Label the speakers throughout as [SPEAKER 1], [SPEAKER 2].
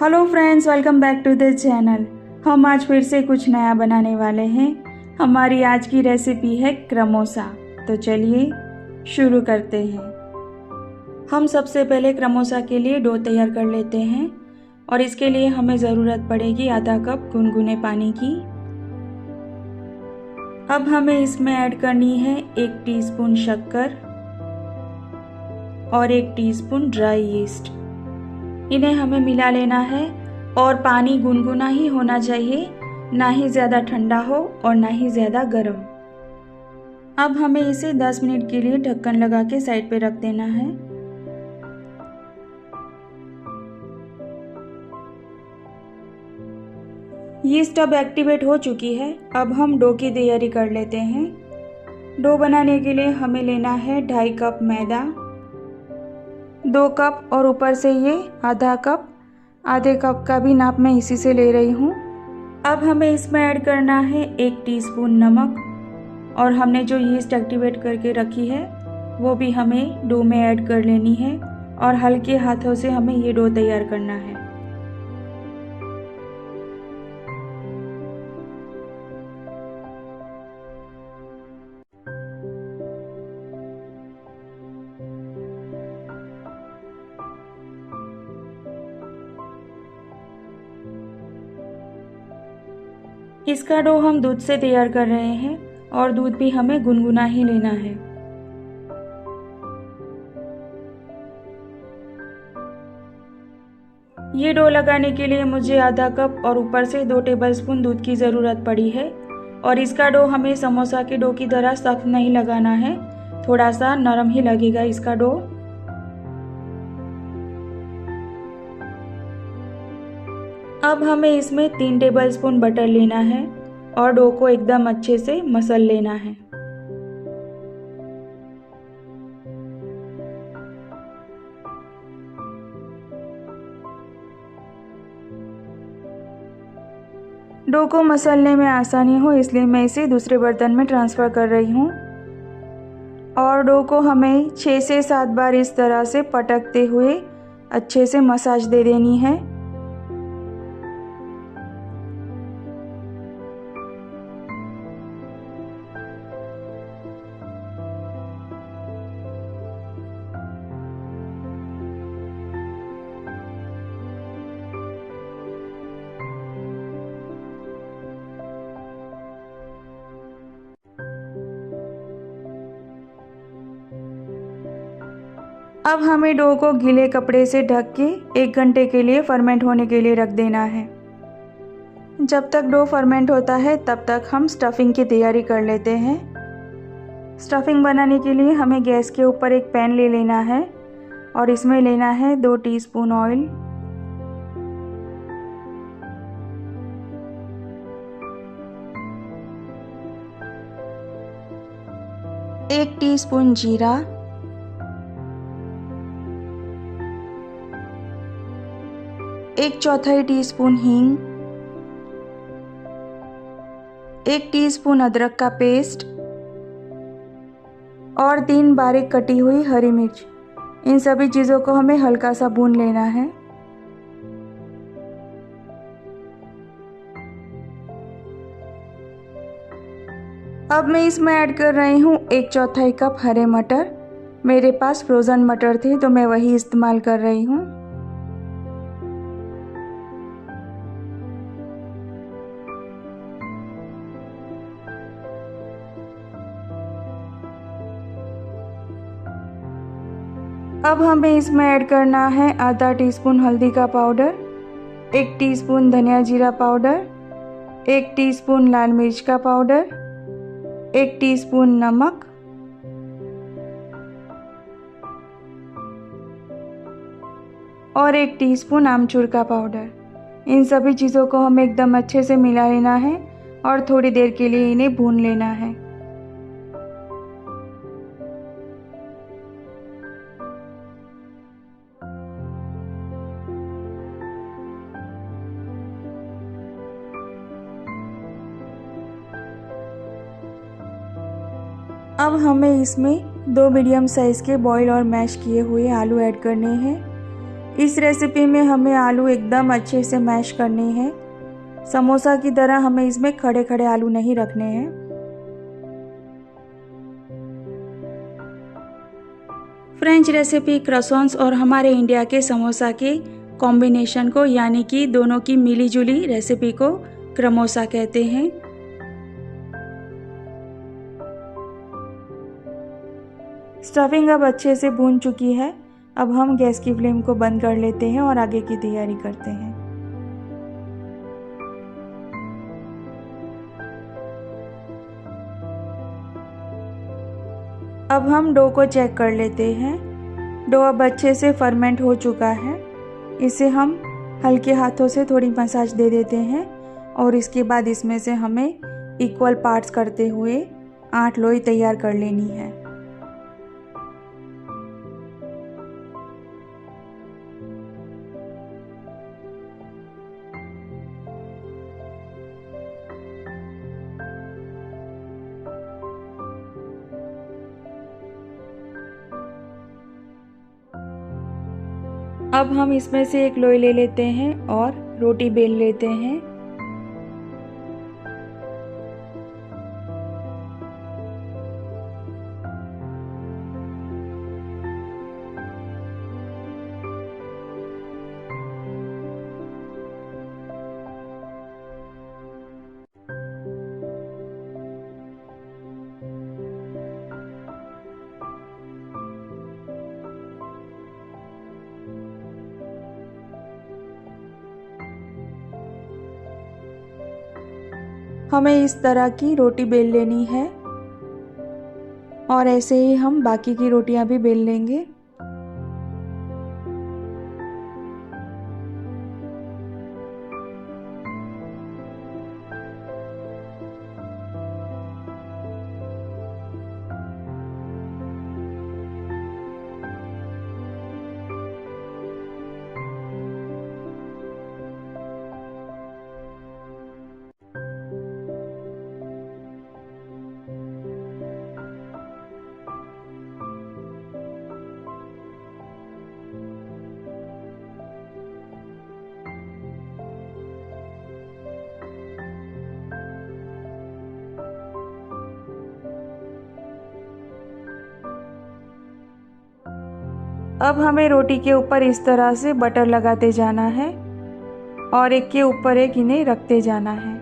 [SPEAKER 1] Hello friends, welcome back to the channel. हम आज फिर से कुछ नया बनाने वाले हैं। हमारी आज की रेसिपी है क्रमोसा। तो चलिए शुरू करते हैं। हम सबसे पहले क्रमोसा के लिए डो तैयार कर लेते हैं और इसके लिए हमें ज़रूरत पड़ेगी आधा कप गुनगुने पानी की। अब हमें इसमें ऐड करनी है 1 टीस्पून शक्कर और 1 टीस्पून ड्राई यीस्ट। इन्हें हमें मिला लेना है और पानी गुनगुना ही होना चाहिए, ना ही ज़्यादा ठंडा हो और ना ही ज़्यादा गर्म। अब हमें इसे 10 मिनट के लिए ढक्कन लगा के साइड पे रख देना है। यीस्ट अब एक्टिवेट हो चुकी है। अब हम डो की तैयारी कर लेते हैं। डो बनाने के लिए हमें लेना है 2.5 कप मैदा, 2 कप और ऊपर से ये आधा कप, आधे कप का भी नाप मैं इसी से ले रही हूँ। अब हमें इसमें ऐड करना है 1 टीस्पून नमक और हमने जो यीस्ट एक्टिवेट करके रखी है वो भी हमें डो में ऐड कर लेनी है और हल्के हाथों से हमें ये डो तैयार करना है। इसका डो हम दूध से तैयार कर रहे हैं और दूध भी हमें गुनगुना ही लेना है। ये डो लगाने के लिए मुझे आधा कप और ऊपर से 2 टेबलस्पून दूध की ज़रूरत पड़ी है और इसका डो हमें समोसा के डो की तरह सख्त नहीं लगाना है, थोड़ा सा नरम ही लगेगा इसका डो। अब हमें इसमें 3 टेबलस्पून बटर लेना है और डो को एकदम अच्छे से मसल लेना है। डो को मसलने में आसानी हो इसलिए मैं इसे दूसरे बर्तन में ट्रांसफ़र कर रही हूँ और डो को हमें 6 से 7 बार इस तरह से पटकते हुए अच्छे से मसाज दे देनी है। अब हमें डो को गीले कपड़े से ढक के 1 घंटे के लिए फर्मेंट होने के लिए रख देना है। जब तक डो फर्मेंट होता है तब तक हम स्टफिंग की तैयारी कर लेते हैं। स्टफिंग बनाने के लिए हमें गैस के ऊपर एक पैन ले लेना है और इसमें लेना है 2 टीस्पून ऑयल, 1 टीस्पून जीरा, 1/4 टीस्पून हींग, 1 टीस्पून अदरक का पेस्ट और 3 बारीक कटी हुई हरी मिर्च। इन सभी चीज़ों को हमें हल्का सा भून लेना है। अब मैं इसमें ऐड कर रही हूँ 1/4 कप हरे मटर। मेरे पास फ्रोज़न मटर थे तो मैं वही इस्तेमाल कर रही हूँ। अब हमें इसमें ऐड करना है आधा टीस्पून हल्दी का पाउडर, 1 टीस्पून धनिया जीरा पाउडर, 1 टीस्पून लाल मिर्च का पाउडर, 1 टीस्पून नमक और 1 टीस्पून आमचूर का पाउडर। इन सभी चीज़ों को हमें एकदम अच्छे से मिला लेना है और थोड़ी देर के लिए इन्हें भून लेना है। अब हमें इसमें 2 मीडियम साइज़ के बॉईल और मैश किए हुए आलू ऐड करने हैं। इस रेसिपी में हमें आलू एकदम अच्छे से मैश करने हैं। समोसा की तरह हमें इसमें खड़े खड़े आलू नहीं रखने हैं। फ्रेंच रेसिपी क्रॉसॉन्स और हमारे इंडिया के समोसा के कॉम्बिनेशन को यानी कि दोनों की मिलीजुली रेसिपी को क्रमोसा कहते हैं। स्टफिंग अब अच्छे से भून चुकी है। अब हम गैस की फ्लेम को बंद कर लेते हैं और आगे की तैयारी करते हैं। अब हम डो को चेक कर लेते हैं। डो अब अच्छे से फर्मेंट हो चुका है। इसे हम हल्के हाथों से थोड़ी मसाज दे देते हैं और इसके बाद इसमें से हमें इक्वल पार्ट्स करते हुए 8 लोई तैयार कर लेनी है। अब हम इसमें से एक लोई ले लेते हैं और रोटी बेल लेते हैं। हमें इस तरह की रोटी बेल लेनी है और ऐसे ही हम बाकी की रोटियां भी बेल लेंगे। अब हमें रोटी के ऊपर इस तरह से बटर लगाते जाना है और एक के ऊपर एक इन्हें रखते जाना है।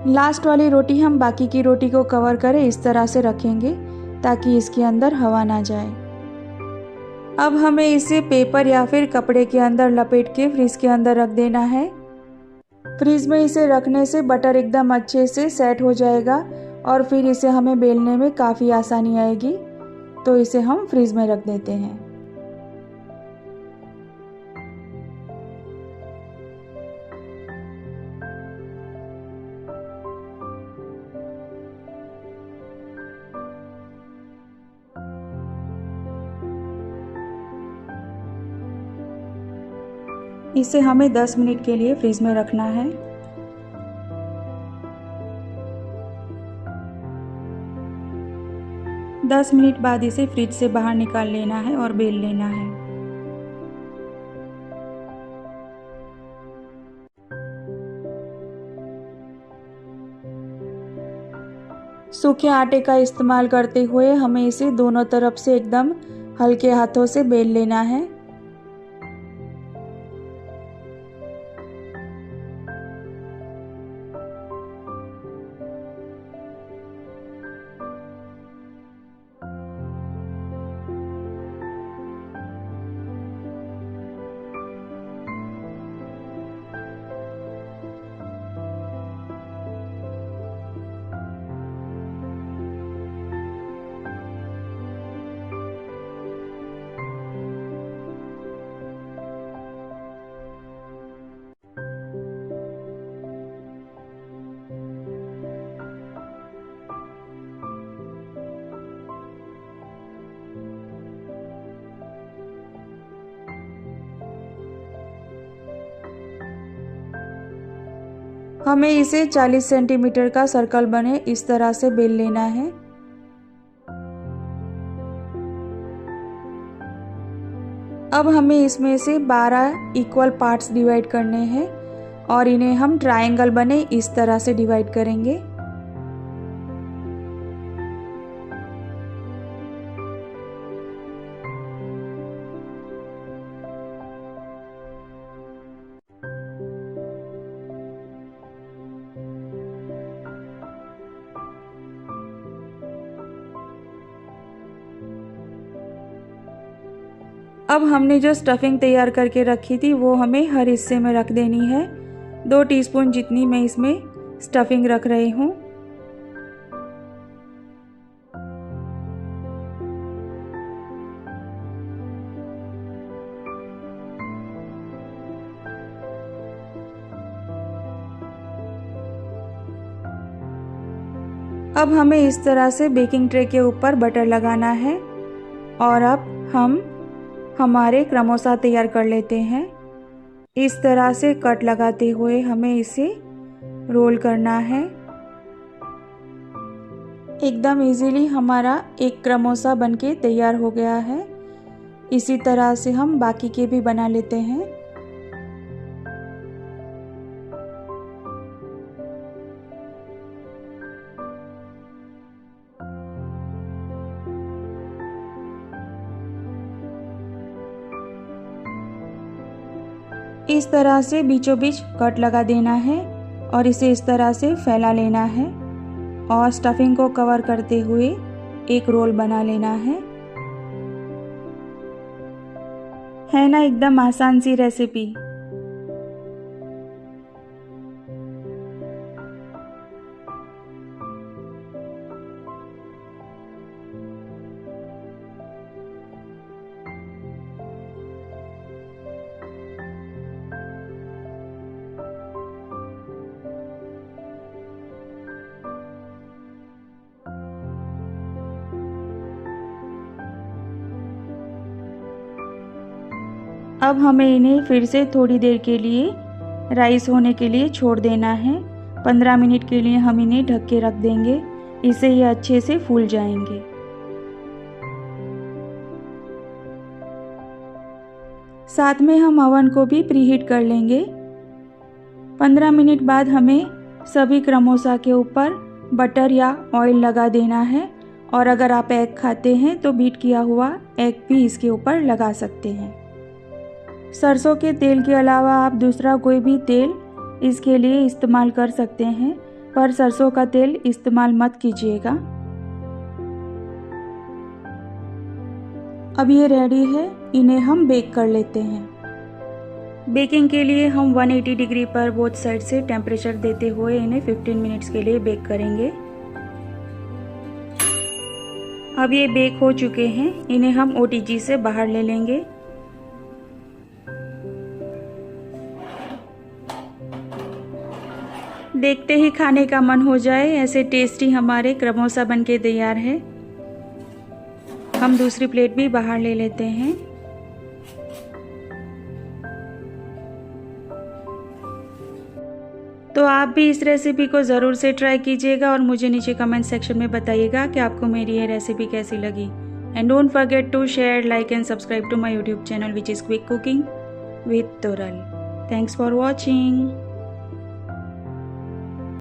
[SPEAKER 1] लास्ट वाली रोटी हम बाकी की रोटी को कवर करें इस तरह से रखेंगे ताकि इसके अंदर हवा ना जाए। अब हमें इसे पेपर या फिर कपड़े के अंदर लपेट के फ्रीज के अंदर रख देना है। फ्रीज में इसे रखने से बटर एकदम अच्छे से सेट हो जाएगा और फिर इसे हमें बेलने में काफ़ी आसानी आएगी। तो इसे हम फ्रीज में रख देते हैं। इसे हमें 10 मिनट के लिए फ्रीज में रखना है। दस मिनट बाद इसे फ्रिज से बाहर निकाल लेना है और बेल लेना है। सूखे आटे का इस्तेमाल करते हुए हमें इसे दोनों तरफ से एकदम हल्के हाथों से बेल लेना है। हमें इसे 40 सेंटीमीटर का सर्कल बने इस तरह से बेल लेना है। अब हमें इसमें से 12 इक्वल पार्ट्स डिवाइड करने हैं और इन्हें हम ट्रायंगल बने इस तरह से डिवाइड करेंगे। अब हमने जो स्टफिंग तैयार करके रखी थी वो हमें हर हिस्से में रख देनी है। 2 टीस्पून जितनी मैं इसमें स्टफिंग रख रही हूँ। अब हमें इस तरह से बेकिंग ट्रे के ऊपर बटर लगाना है और अब हम हमारे क्रमोसा तैयार कर लेते हैं। इस तरह से कट लगाते हुए हमें इसे रोल करना है। एकदम इजीली हमारा एक क्रमोसा बनके तैयार हो गया है। इसी तरह से हम बाकी के भी बना लेते हैं। इस तरह से बीचों बीच कट लगा देना है और इसे इस तरह से फैला लेना है और स्टफिंग को कवर करते हुए एक रोल बना लेना है ना एकदम आसान सी रेसिपी। अब हमें इन्हें फिर से थोड़ी देर के लिए राइस होने के लिए छोड़ देना है। 15 मिनट के लिए हम इन्हें ढक के रख देंगे, इससे ये अच्छे से फूल जाएंगे। साथ में हम ओवन को भी प्रीहीट कर लेंगे। 15 मिनट बाद हमें सभी क्रमोसा के ऊपर बटर या ऑयल लगा देना है और अगर आप एग खाते हैं तो बीट किया हुआ एग भी इसके ऊपर लगा सकते हैं। सरसों के तेल के अलावा आप दूसरा कोई भी तेल इसके लिए इस्तेमाल कर सकते हैं, पर सरसों का तेल इस्तेमाल मत कीजिएगा। अब ये रेडी है, इन्हें हम बेक कर लेते हैं। बेकिंग के लिए हम 180 डिग्री पर बोथ साइड से टेम्परेचर देते हुए इन्हें 15 मिनट्स के लिए बेक करेंगे। अब ये बेक हो चुके हैं, इन्हें हम OTG से बाहर ले लेंगे। देखते ही खाने का मन हो जाए, ऐसे टेस्टी हमारे क्रमोसा बनके तैयार है। हम दूसरी प्लेट भी बाहर ले लेते हैं। तो आप भी इस रेसिपी को ज़रूर से ट्राई कीजिएगा और मुझे नीचे कमेंट सेक्शन में बताइएगा कि आपको मेरी ये रेसिपी कैसी लगी। And don't forget to share, like and subscribe to my YouTube channel which is quick cooking with Toral. Thanks for watching.